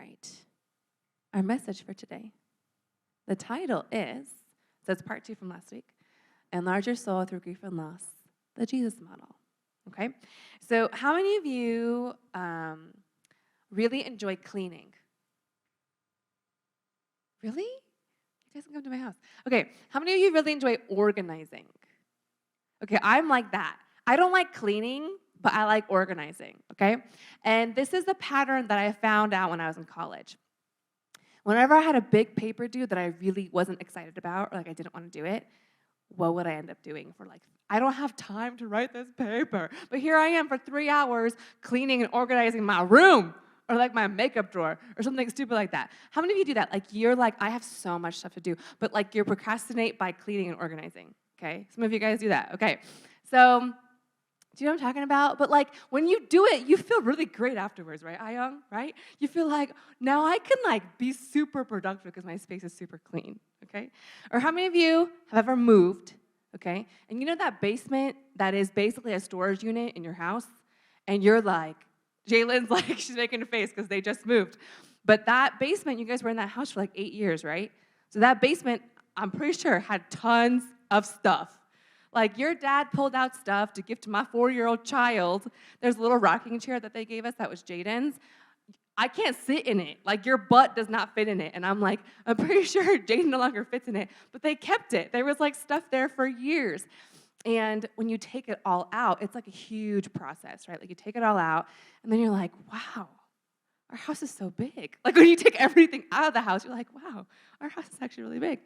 right, our message for today. The title is, so it's part 2 from last week, Enlarge Your Soul Through Grief and Loss, the Jesus model. Okay? So how many of you really enjoy cleaning? Really? You guys can come to my house. Okay, how many of you really enjoy organizing? Okay, I'm like that. I don't like cleaning, but I like organizing, okay? And this is a pattern that I found out when I was in college. Whenever I had a big paper due that I really wasn't excited about, or like I didn't want to do it, what would I end up doing for I don't have time to write this paper, but here I am for 3 hours cleaning and organizing my room, or like my makeup drawer, or something stupid like that. How many of you do that? Like you're like, I have so much stuff to do, but like you procrastinate by cleaning and organizing, okay? Some of you guys do that, okay? So, do you know what I'm talking about? But like when you do it, you feel really great afterwards, right, Ayong, right? You feel like, now I can like be super productive because my space is super clean, okay? Or how many of you have ever moved, okay? And you know that basement that is basically a storage unit in your house? And you're like, Jalen's like, she's making a face because they just moved. But that basement, you guys were in that house for like 8 years, right? So that basement, I'm pretty sure, had tons of stuff. Like your dad pulled out stuff to give to my 4-year-old child. There's a little rocking chair that they gave us that was Jaden's. I can't sit in it. Like your butt does not fit in it. And I'm like, I'm pretty sure Jaden no longer fits in it. But they kept it. There was like stuff there for years. And when you take it all out, it's like a huge process, right? Like you take it all out, and then you're like, wow, our house is so big. Like when you take everything out of the house, you're like, wow, our house is actually really big.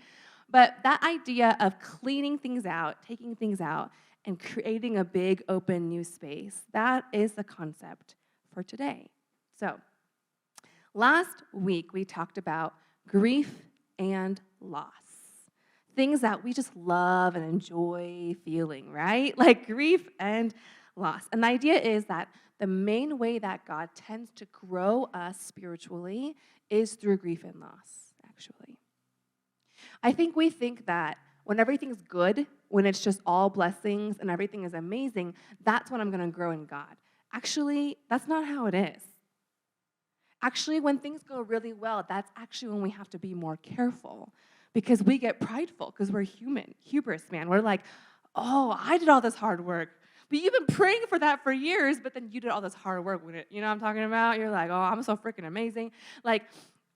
But that idea of cleaning things out, taking things out, and creating a big, open, new space, that is the concept for today. So, last week we talked about grief and loss. Things that we just love and enjoy feeling, right? Like grief and loss. And the idea is that the main way that God tends to grow us spiritually is through grief and loss, actually. I think we think that when everything's good, when it's just all blessings and everything is amazing, that's when I'm going to grow in God. Actually, that's not how it is. Actually, when things go really well, that's actually when we have to be more careful because we get prideful because we're human. Hubris, man. We're like, oh, I did all this hard work. But you've been praying for that for years, but then you did all this hard work with it. You know what I'm talking about? You're like, oh, I'm so freaking amazing. Like,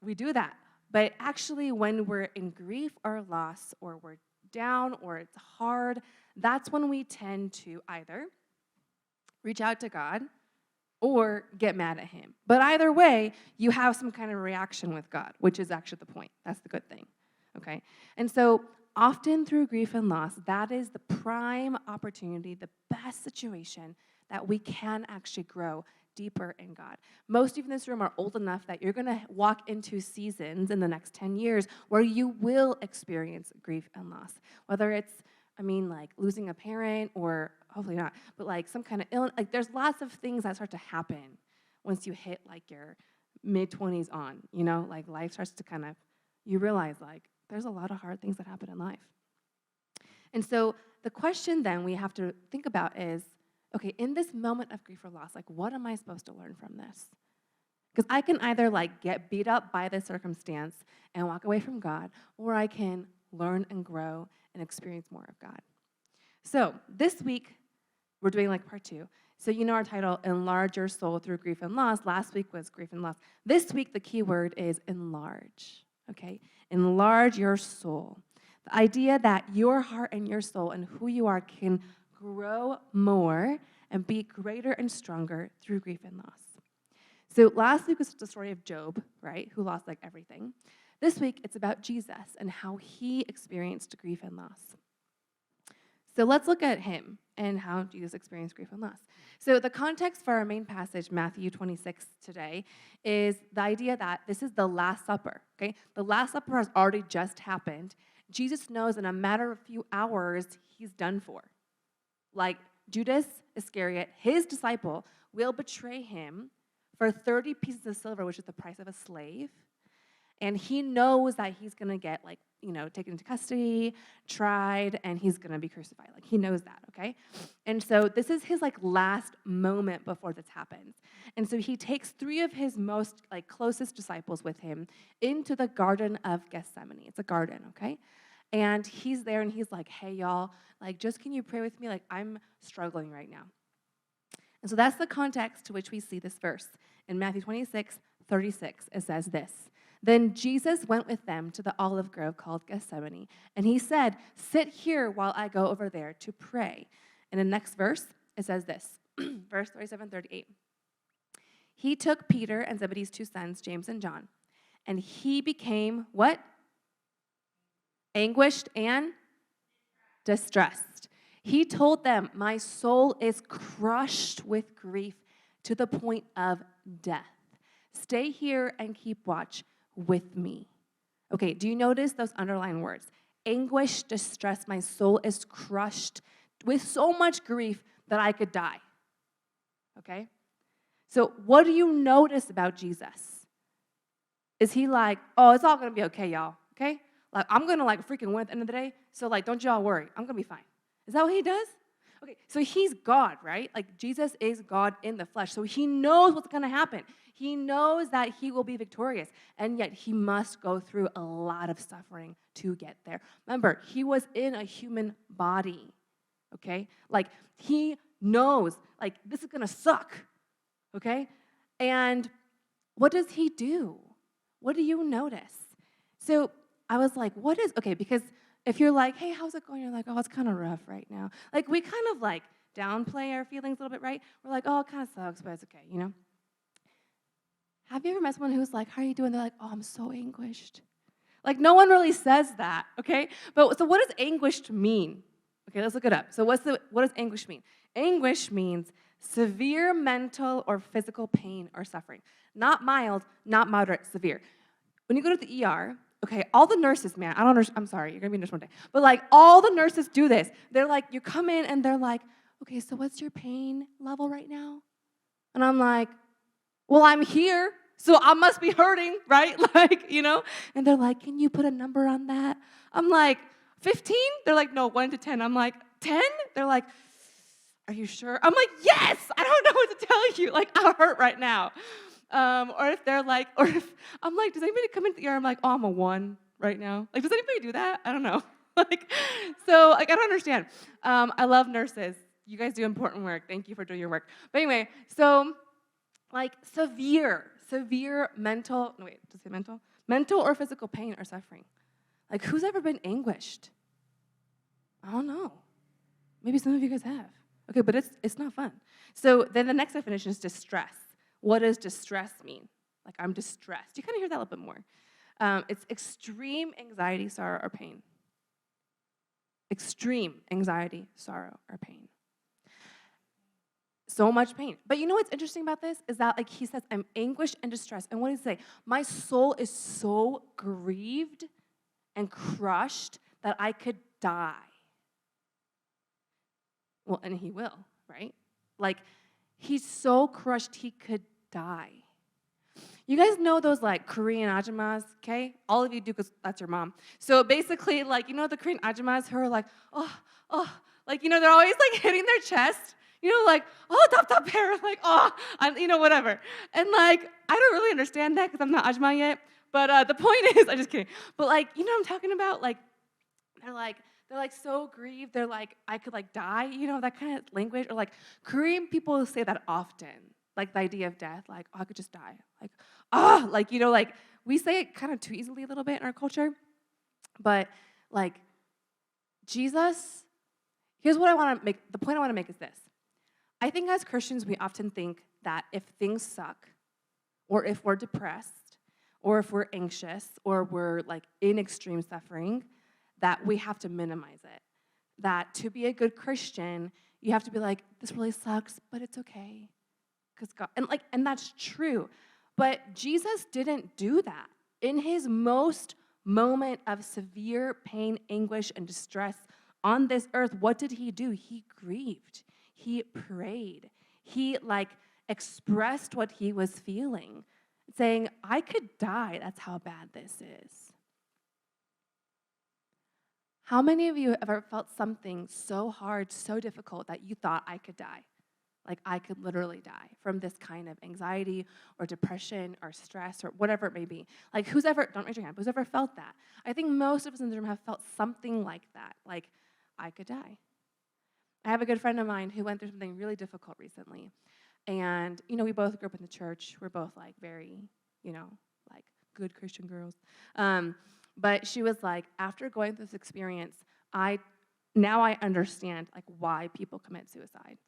we do that. But actually, when we're in grief or loss, or we're down, or it's hard, that's when we tend to either reach out to God or get mad at him. But either way, you have some kind of reaction with God, which is actually the point. That's the good thing, okay? And so often through grief and loss, that is the prime opportunity, the best situation that we can actually grow deeper in God. Most of you in this room are old enough that you're going to walk into seasons in the next 10 years where you will experience grief and loss. Whether it's, like losing a parent or hopefully not, but like some kind of illness. Like there's lots of things that start to happen once you hit like your mid-20s on, like life starts to kind of, you realize like there's a lot of hard things that happen in life. And so the question then we have to think about is, okay, in this moment of grief or loss, like what am I supposed to learn from this? Because I can either like get beat up by this circumstance and walk away from God, or I can learn and grow and experience more of God. So this week, we're doing like part 2. So you know our title, Enlarge Your Soul Through Grief and Loss. Last week was grief and loss. This week, the key word is enlarge, okay? Enlarge your soul. The idea that your heart and your soul and who you are can grow more and be greater and stronger through grief and loss. So last week was the story of Job, right, who lost like everything. This week, it's about Jesus and how he experienced grief and loss. So let's look at him and how Jesus experienced grief and loss. So the context for our main passage, Matthew 26 today, is the idea that this is the Last Supper, okay? The Last Supper has already just happened. Jesus knows in a matter of a few hours, he's done for. Like Judas Iscariot, his disciple, will betray him for 30 pieces of silver, which is the price of a slave. And he knows that he's going to get, like, taken into custody, tried, and he's going to be crucified. Like, he knows that, okay? And so this is his, like, last moment before this happens. And so he takes 3 of his most, like, closest disciples with him into the Garden of Gethsemane. It's a garden, okay? And he's there, and he's like, hey, y'all, like, just can you pray with me? Like, I'm struggling right now. And so that's the context to which we see this verse. In Matthew 26:36, it says this. Then Jesus went with them to the olive grove called Gethsemane, and he said, sit here while I go over there to pray. In the next verse, it says this, verse 37-38. He took Peter and Zebedee's 2 sons, James and John, and he became what? Anguished and distressed. He told them, my soul is crushed with grief to the point of death. Stay here and keep watch with me. Okay, do you notice those underlined words? Anguish, distress, my soul is crushed with so much grief that I could die. Okay? So what do you notice about Jesus? Is he like, oh, it's all going to be okay, y'all, okay? Like, I'm going to, like, freaking win at the end of the day, so, like, don't y'all worry. I'm going to be fine. Is that what he does? Okay, so he's God, right? Like, Jesus is God in the flesh, so he knows what's going to happen. He knows that he will be victorious, and yet he must go through a lot of suffering to get there. Remember, he was in a human body, okay? Like, he knows, like, this is going to suck, okay? And what does he do? What do you notice? So I was like, okay, because if you're like, hey, how's it going? You're like, oh, it's kind of rough right now. Like, we kind of, like, downplay our feelings a little bit, right? We're like, oh, it kind of sucks, but it's okay, you know? Have you ever met someone who's like, how are you doing? They're like, oh, I'm so anguished. Like, no one really says that, okay? But so what does anguished mean? Okay, let's look it up. So what does anguish mean? Anguish means severe mental or physical pain or suffering. Not mild, not moderate, severe. When you go to the ER, okay, all the nurses, man, I'm sorry, you're going to be a nurse one day. But, like, all the nurses do this. They're like, you come in and they're like, okay, so what's your pain level right now? And I'm like, well, I'm here, so I must be hurting, right? Like, you know? And they're like, can you put a number on that? I'm like, 15? They're like, no, 1 to 10. I'm like, 10? They're like, are you sure? I'm like, yes! I don't know what to tell you. Like, I hurt right now. Or if they're like, or if I'm like, does anybody come into the ER? I'm like, oh, I'm a 1 right now. Like, does anybody do that? I don't know. Like, so, like, I don't understand. I love nurses. You guys do important work. Thank you for doing your work. But anyway, so, like, severe mental or physical pain or suffering. Like, who's ever been anguished? I don't know. Maybe some of you guys have. Okay, but it's not fun. So then the next definition is distress. What does distress mean? Like, I'm distressed. You kind of hear that a little bit more. It's extreme anxiety, sorrow, or pain. Extreme anxiety, sorrow, or pain. So much pain. But you know what's interesting about this is that, like, he says, I'm anguished and distressed. And what does he say? My soul is so grieved and crushed that I could die. Well, and he will, right? Like, he's so crushed he could die. You guys know those, like, Korean ajumas, okay? All of you do because that's your mom. So basically, like, you know the Korean ajumas who are like, oh, like, you know, they're always, like, hitting their chest. You know, like, oh, top hair, like, oh, you know, whatever. And, like, I don't really understand that because I'm not ajma yet. But the point is, I'm just kidding. But, like, you know what I'm talking about? Like, they're like so grieved. They're like, I could, like, die, you know, that kind of language. Or, like, Korean people say that often, like, the idea of death, like, oh, I could just die. Like, like, you know, like, we say it kind of too easily a little bit in our culture. But, like, Jesus, here's what I want to make, the point I want to make is this. I think as Christians, we often think that if things suck, or if we're depressed, or if we're anxious, or we're, like, in extreme suffering, that we have to minimize it. That to be a good Christian, you have to be like, this really sucks, but it's okay. Because God, and that's true. But Jesus didn't do that. In his most moment of severe pain, anguish, and distress on this earth, what did he do? He grieved. He prayed. He, like, expressed what he was feeling. saying, I could die. That's how bad this is. How many of you have ever felt something so hard, so difficult that you thought I could die? Like I could literally die from this kind of anxiety or depression or stress or whatever it may be. Like don't raise your hand, who's ever felt that? I think most of us in the room have felt something like that, like I could die. I have a good friend of mine who went through something really difficult recently. And, we both grew up in the church. We're both like very, like good Christian girls. But she was like, after going through this experience, now I understand like why people commit suicide.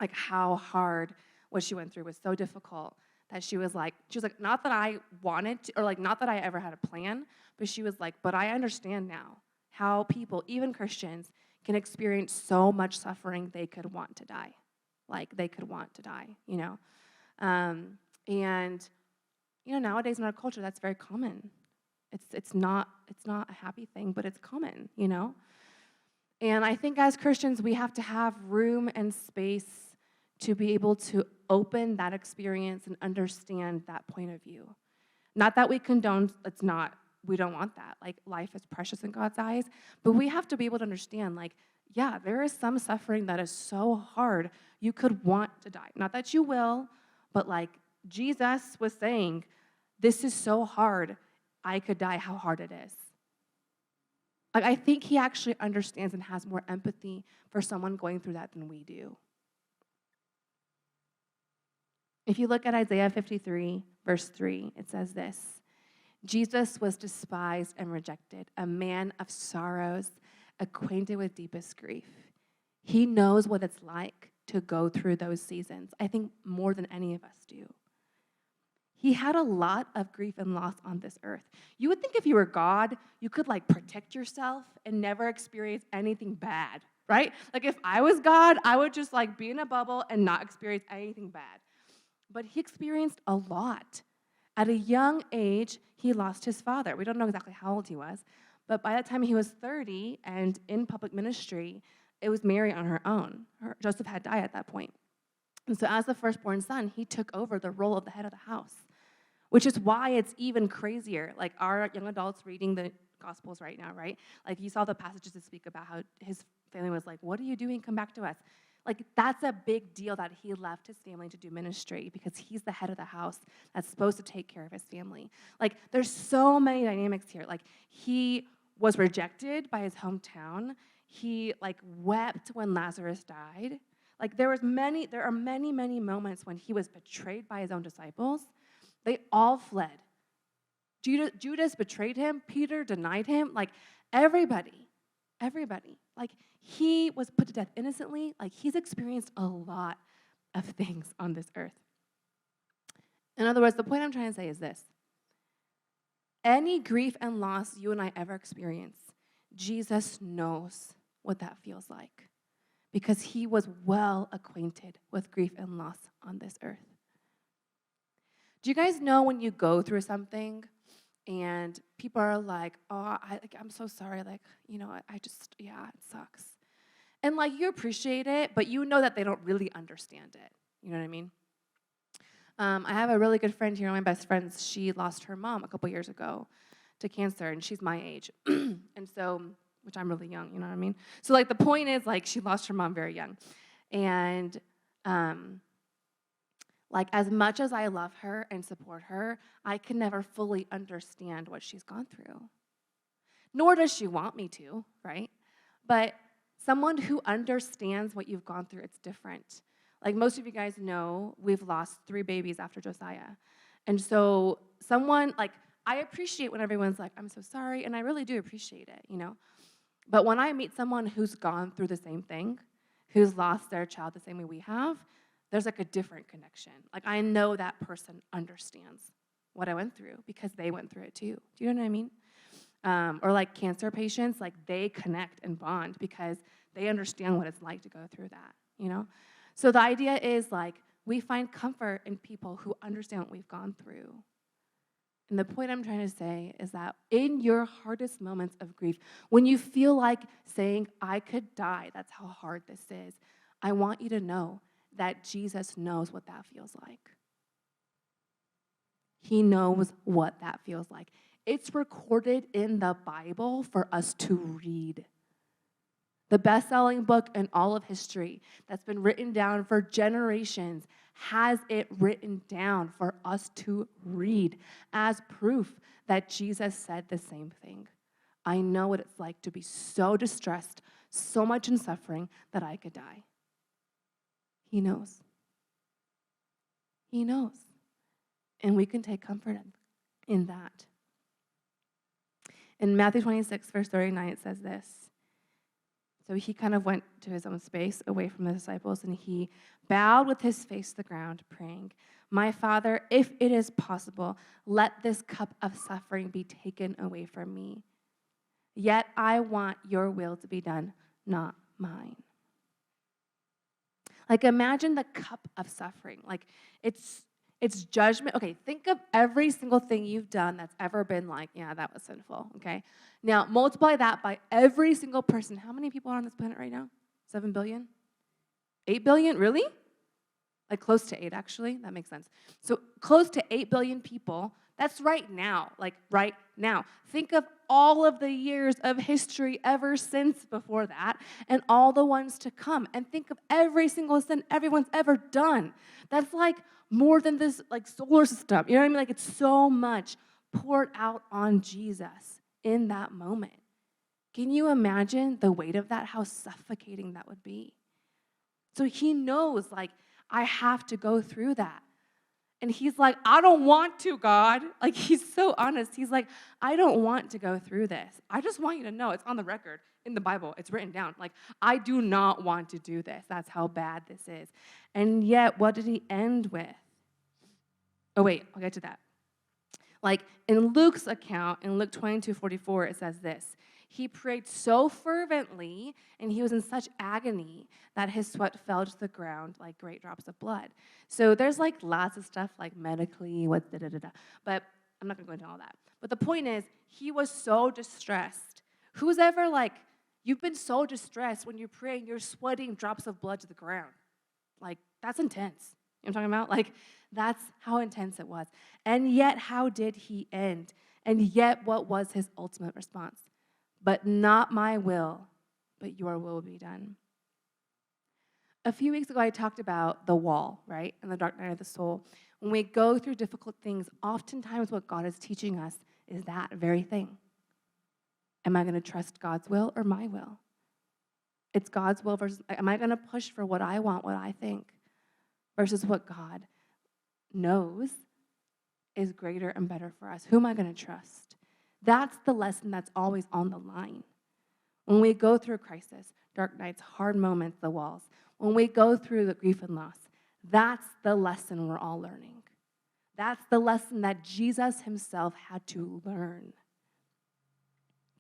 Like how hard what she went through was so difficult that she was like, not that I wanted to, or like not that I ever had a plan, but she was like, but I understand now how people, even Christians, can experience so much suffering they could want to die. Like they could want to die, And nowadays in our culture, that's very common. It's not a happy thing, but it's common, And I think as Christians, we have to have room and space to be able to open that experience and understand that point of view. Not that we condone, we don't want that. Like, life is precious in God's eyes, but we have to be able to understand, like, yeah, there is some suffering that is so hard, you could want to die. Not that you will, but like Jesus was saying, this is so hard, I could die, how hard it is. Like, I think he actually understands and has more empathy for someone going through that than we do. If you look at Isaiah 53, verse 3, it says this: Jesus was despised and rejected, a man of sorrows, acquainted with deepest grief. He knows what it's like to go through those seasons, I think more than any of us do. He had a lot of grief and loss on this earth. You would think if you were God, you could like protect yourself and never experience anything bad, right? Like if I was God, I would just like be in a bubble and not experience anything bad. But he experienced a lot. At a young age, he lost his father. We don't know exactly how old he was, but by the time he was 30 and in public ministry, it was Mary on her own. Joseph had died at that point. And so as the firstborn son, he took over the role of the head of the house, which is why it's even crazier. Like our young adults reading the Gospels right now, right? Like you saw the passages that speak about how his family was like, what are you doing? Come back to us. Like that's a big deal that he left his family to do ministry because he's the head of the house that's supposed to take care of his family. Like there's so many dynamics here. Like he was rejected by his hometown. He like wept when Lazarus died. Like there are many, many moments when he was betrayed by his own disciples. They all fled. Judas betrayed him. Peter denied him. Like everybody. Like he was put to death innocently. Like he's experienced a lot of things on this earth. In other words, the point I'm trying to say is this. Any grief and loss you and I ever experience, Jesus knows what that feels like because he was well acquainted with grief and loss on this earth. Do you guys know when you go through something and people are like, oh, I'm so sorry, like, it sucks. And, like, you appreciate it, but you know that they don't really understand it. You know what I mean? I have a really good friend here, one of my best friends. She lost her mom a couple years ago to cancer, and she's my age. And so, which I'm really young, you know what I mean? So, like, the point is, like, she lost her mom very young. And, like, as much as I love her and support her, I can never fully understand what she's gone through. Nor does she want me to, right? But someone who understands what you've gone through, it's different. Like most of you guys know, we've lost 3 babies after Josiah. And so I appreciate when everyone's like, I'm so sorry, and I really do appreciate it, But when I meet someone who's gone through the same thing, who's lost their child the same way we have, there's like a different connection. Like I know that person understands what I went through because they went through it too. Do you know what I mean? Or like cancer patients, like they connect and bond because they understand what it's like to go through that, So the idea is like we find comfort in people who understand what we've gone through. And the point I'm trying to say is that in your hardest moments of grief, when you feel like saying, I could die, that's how hard this is, I want you to know that Jesus knows what that feels like. He knows what that feels like. It's recorded in the Bible for us to read. The best-selling book in all of history that's been written down for generations has it written down for us to read as proof that Jesus said the same thing. I know what it's like to be so distressed, so much in suffering that I could die. He knows. He knows. And we can take comfort in that. In Matthew 26, verse 39, it says this. So he kind of went to his own space away from the disciples, and he bowed with his face to the ground, praying, "My Father, if it is possible, let this cup of suffering be taken away from me. Yet I want your will to be done, not mine." Like, imagine the cup of suffering. Like, it's judgment. Okay, think of every single thing you've done that's ever been like, yeah, that was sinful, okay? Now, multiply that by every single person. How many people are on this planet right now? 7 billion? 8 billion? Really? Like, close to 8, actually. That makes sense. So, close to 8 billion people. That's right now. Like, right now. Think of all of the years of history ever since before that and all the ones to come. And think of every single sin everyone's ever done. That's like more than this like solar system. You know what I mean? Like, it's so much poured out on Jesus in that moment. Can you imagine the weight of that? How suffocating that would be. So he knows, like, I have to go through that. And he's like, I don't want to, God. Like, he's so honest. He's like, I don't want to go through this. I just want you to know it's on the record in the Bible. It's written down. Like, I do not want to do this. That's how bad this is. And yet, what did he end with? Oh, wait, I'll get to that. Like, in Luke's account, in Luke 22:44, it says this. He prayed so fervently, and he was in such agony that his sweat fell to the ground like great drops of blood. So there's like lots of stuff like medically, what da-da-da-da. But I'm not going to go into all that. But the point is, he was so distressed. Who's ever like, you've been so distressed when you're praying, you're sweating drops of blood to the ground. Like, that's intense. You know what I'm talking about? Like, that's how intense it was. And yet, how did he end? And yet, what was his ultimate response? But not my will, but your will be done. A few weeks ago, I talked about the wall, right, and the dark night of the soul. When we go through difficult things, oftentimes what God is teaching us is that very thing. Am I going to trust God's will or my will? It's God's will versus, am I going to push for what I want, what I think, versus what God knows is greater and better for us? Who am I going to trust? That's the lesson that's always on the line. When we go through a crisis, dark nights, hard moments, the walls, when we go through the grief and loss, that's the lesson we're all learning. That's the lesson that Jesus himself had to learn.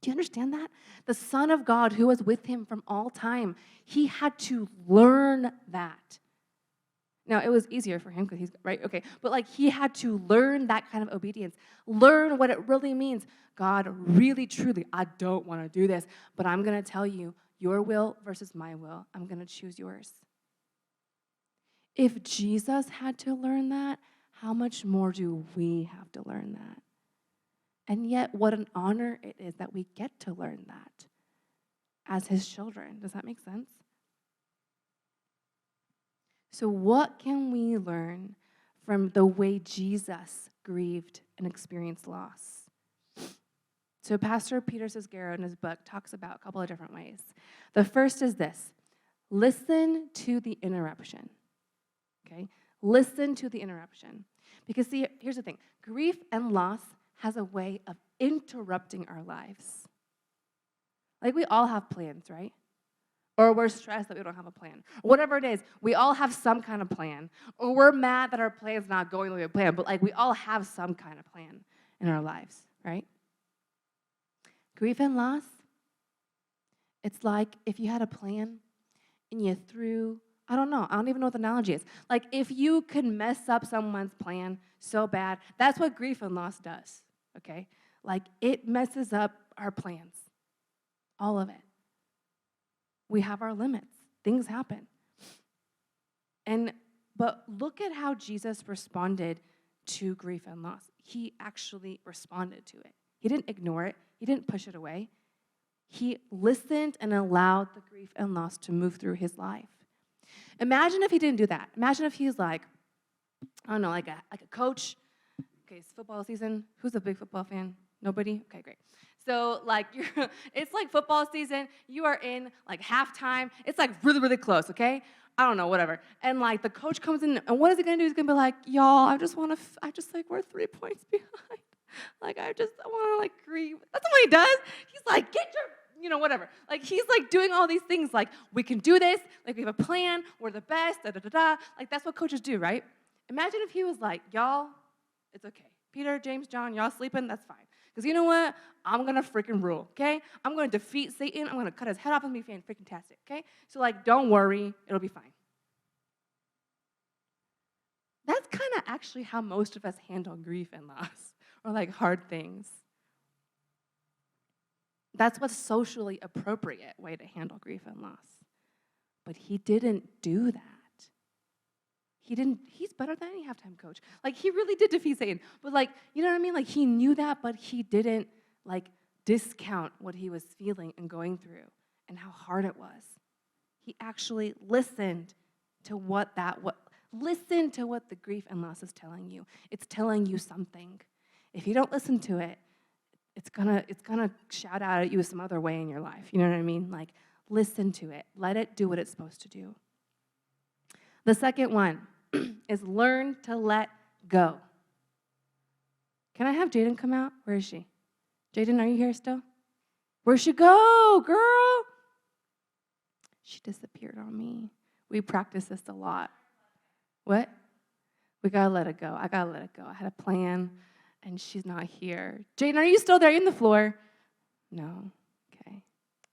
Do you understand that? The Son of God who was with him from all time, he had to learn that. Now, it was easier for him because he's, right? Okay, but like he had to learn that kind of obedience, learn what it really means. God, really, truly, I don't want to do this, but I'm going to tell you, your will versus my will, I'm going to choose yours. If Jesus had to learn that, how much more do we have to learn that? And yet, what an honor it is that we get to learn that as his children. Does that make sense? So what can we learn from the way Jesus grieved and experienced loss? So Pastor Peter Sisgaro in his book talks about a couple of different ways. The first is this: listen to the interruption. Okay? Listen to the interruption. Because see, here's the thing. Grief and loss has a way of interrupting our lives. Like, we all have plans, right? Or we're stressed that we don't have a plan. Whatever it is, we all have some kind of plan. Or we're mad that our plan's not going the way we plan. But like, we all have some kind of plan in our lives, right? Grief and loss, it's like if you had a plan and you threw, I don't even know what the analogy is. Like, if you could mess up someone's plan so bad, that's what grief and loss does, okay? Like, it messes up our plans, all of it. We have our limits. Things happen. But look at how Jesus responded to grief and loss. he actually responded to it. He didn't ignore it. He didn't push it away. He listened and allowed the grief and loss to move through his life. Imagine if he didn't do that. Imagine if he's like, I don't know, like a coach. Okay, it's football season. Who's a big football fan? Nobody? Okay, great. So, like, it's like football season. You are in, like, halftime. It's, like, really, really close, okay? I don't know, whatever. And, like, the coach comes in, and what is he going to do? He's going to be like, y'all, we're 3 points behind. Like, I want to, like, grieve. That's what he does. He's like, get your, whatever. Like, he's, like, doing all these things. Like, we can do this. Like, we have a plan. We're the best. Da-da-da-da. Like, that's what coaches do, right? Imagine if he was like, y'all, it's okay. Peter, James, John, y'all sleeping? That's fine. Because you know what? I'm going to freaking rule, okay? I'm going to defeat Satan. I'm going to cut his head off and be freaking-tastic, okay? So, like, don't worry. It'll be fine. That's kind of actually how most of us handle grief and loss or, like, hard things. That's what's socially appropriate way to handle grief and loss. But he didn't do that. He's better than any halftime coach. Like, he really did defeat Satan. But, like, you know what I mean? Like, he knew that, but he didn't, like, discount what he was feeling and going through and how hard it was. He actually listened to what the grief and loss is telling you. It's telling you something. If you don't listen to it, it's gonna shout out at you some other way in your life. You know what I mean? Like, listen to it. Let it do what it's supposed to do. The second one is learn to let go. Can I have Jaden come out? Where is she? Jaden, are you here still? Where'd she go, girl? She disappeared on me. We practice this a lot. What? We gotta let it go. I gotta let it go. I had a plan, and she's not here. Jaden, are you still there? Are you on the floor? No. Okay.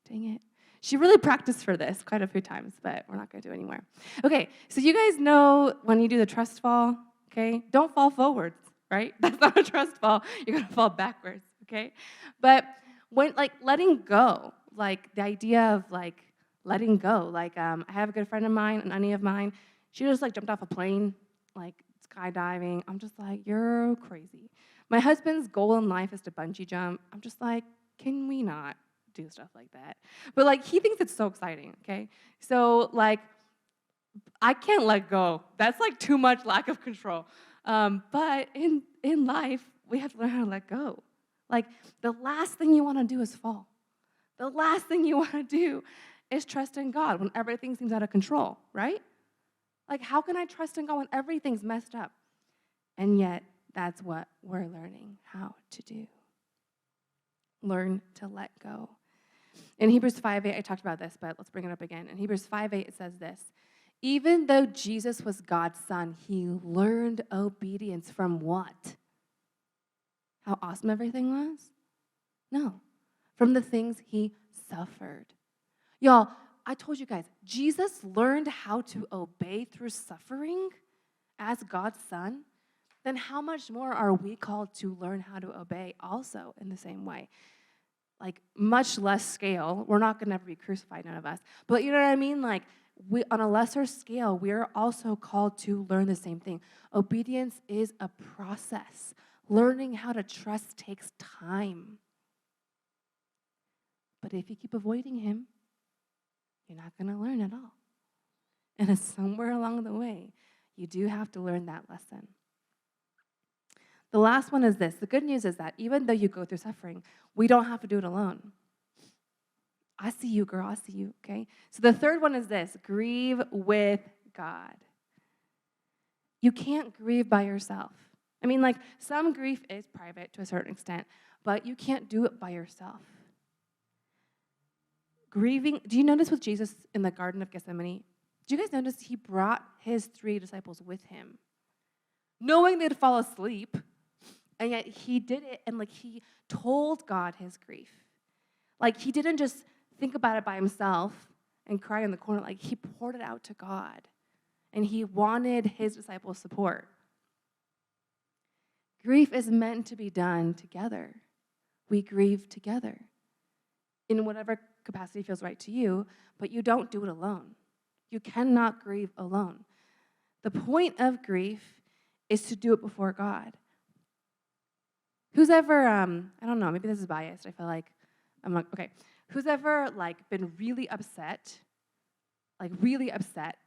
Dang it. She really practiced for this quite a few times, but we're not going to do it anymore. Okay, so you guys know when you do the trust fall, okay? Don't fall forwards, right? That's not a trust fall. You're going to fall backwards, okay? But when, like, letting go, like, the idea of, like, letting go. Like, I have a good friend of mine, an auntie of mine. She just, like, jumped off a plane, like, skydiving. I'm just like, you're crazy. My husband's goal in life is to bungee jump. I'm just like, can we not do stuff like that? But, like, he thinks it's so exciting, okay? So, like, I can't let go. That's, like, too much lack of control. But in life, we have to learn how to let go. Like, the last thing you want to do is fall. The last thing you want to do is trust in God when everything seems out of control, right? Like, how can I trust in God when everything's messed up? And yet, that's what we're learning how to do. Learn to let go. In Hebrews 5:8, I talked about this, but let's bring it up again. In Hebrews 5:8, it says this: even though Jesus was God's son, he learned obedience from what? How awesome everything was? No. From the things he suffered. Y'all, I told you guys, Jesus learned how to obey through suffering as God's son. Then how much more are we called to learn how to obey also in the same way? Like, much less scale. We're not going to ever be crucified, none of us. But you know what I mean? Like, on a lesser scale, we're also called to learn the same thing. Obedience is a process. Learning how to trust takes time. But if you keep avoiding him, you're not going to learn at all. And somewhere along the way, you do have to learn that lesson. The last one is this. The good news is that even though you go through suffering, we don't have to do it alone. I see you, girl. I see you, okay? So the third one is this: grieve with God. You can't grieve by yourself. I mean, like, some grief is private to a certain extent, but you can't do it by yourself. Grieving, do you notice with Jesus in the Garden of Gethsemane? Do you guys notice he brought his 3 disciples with him, knowing they'd fall asleep? And yet he did it, and, like, he told God his grief. Like, he didn't just think about it by himself and cry in the corner. Like, he poured it out to God, and he wanted his disciples' support. Grief is meant to be done together. We grieve together in whatever capacity feels right to you, but you don't do it alone. You cannot grieve alone. The point of grief is to do it before God. Who's ever, I don't know, maybe this is biased. I feel like, I'm like, okay. Who's ever, like, been really upset,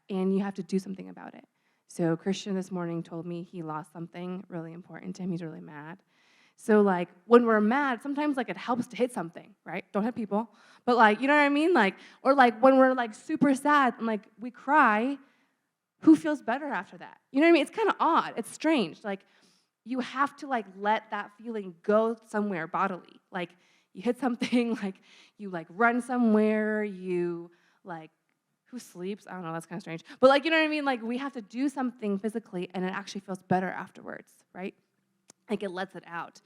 and you have to do something about it? So Christian this morning told me he lost something really important to him. He's really mad. So, like, when we're mad, sometimes, like, it helps to hit something, right? Don't hit people. But, like, you know what I mean? Like, or, like, when we're, like, super sad and, like, we cry, who feels better after that? You know what I mean? It's kind of odd. It's strange. Like, you have to, like, let that feeling go somewhere bodily. Like, you hit something, like, you, like, run somewhere, you, like, who sleeps? I don't know, that's kind of strange. But, like, you know what I mean? Like, we have to do something physically, and it actually feels better afterwards, right? Like, it lets it out.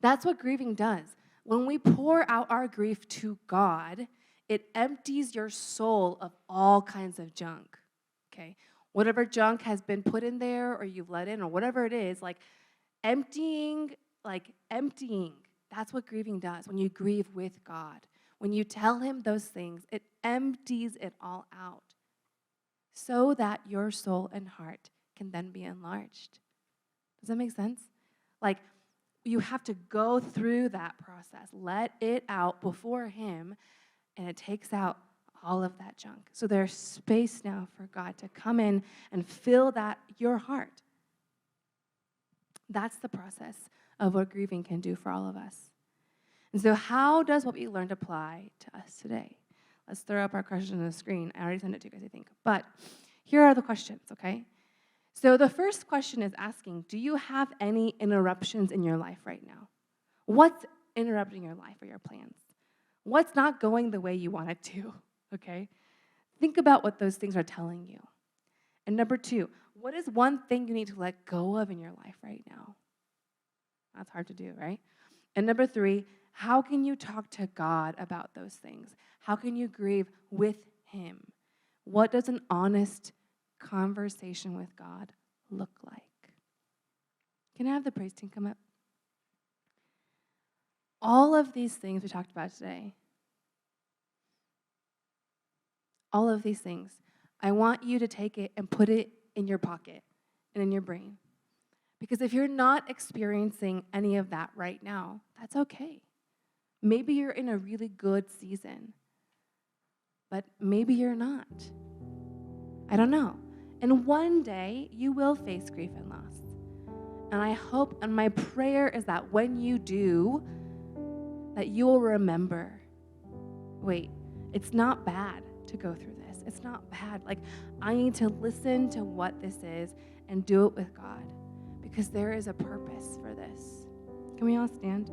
That's what grieving does. When we pour out our grief to God, it empties your soul of all kinds of junk, okay? Whatever junk has been put in there or you've let in or whatever it is, like, emptying. That's what grieving does when you grieve with God. When you tell him those things, it empties it all out so that your soul and heart can then be enlarged. Does that make sense? Like, you have to go through that process. Let it out before him, and it takes out all of that junk. So there's space now for God to come in and fill that, your heart. That's the process of what grieving can do for all of us. And so how does what we learned apply to us today? Let's throw up our question on the screen. I already sent it to you guys, I think. But here are the questions, okay? So the first question is asking, do you have any interruptions in your life right now? What's interrupting your life or your plans? What's not going the way you want it to, okay? Think about what those things are telling you. And number 2, what is one thing you need to let go of in your life right now? That's hard to do, right? And number 3, how can you talk to God about those things? How can you grieve with him? What does an honest conversation with God look like? Can I have the praise team come up? All of these things we talked about today, all of these things, I want you to take it and put it in your pocket and in your brain. Because if you're not experiencing any of that right now, that's okay. Maybe you're in a really good season, but maybe you're not. I don't know. And one day, you will face grief and loss. And I hope, and my prayer is that when you do, that you will remember, wait, it's not bad to go through this. It's not bad. Like, I need to listen to what this is and do it with God, because there is a purpose for this. Can we all stand?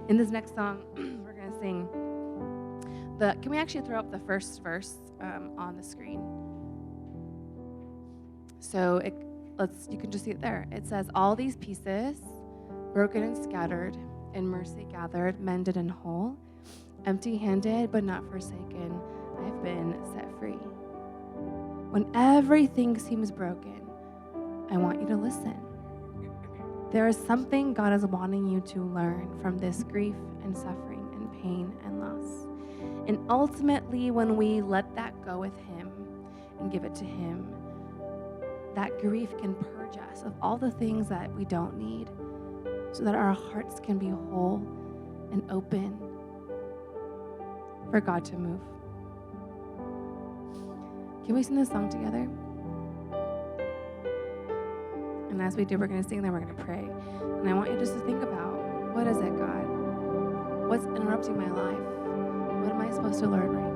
In this next song, we're going to sing can we actually throw up the first verse on the screen? So you can just see it there. It says, all these pieces, broken and scattered, in mercy gathered, mended and whole, empty-handed but not forsaken, I've been set free. When everything seems broken, I want you to listen. There is something God is wanting you to learn from this grief and suffering and pain and loss. And ultimately, when we let that go with him and give it to him, that grief can purge us of all the things that we don't need, so that our hearts can be whole and open for God to move. Can we sing this song together? And as we do, we're going to sing, then we're going to pray. And I want you just to think about, what is it, God? What's interrupting my life? What am I supposed to learn right now?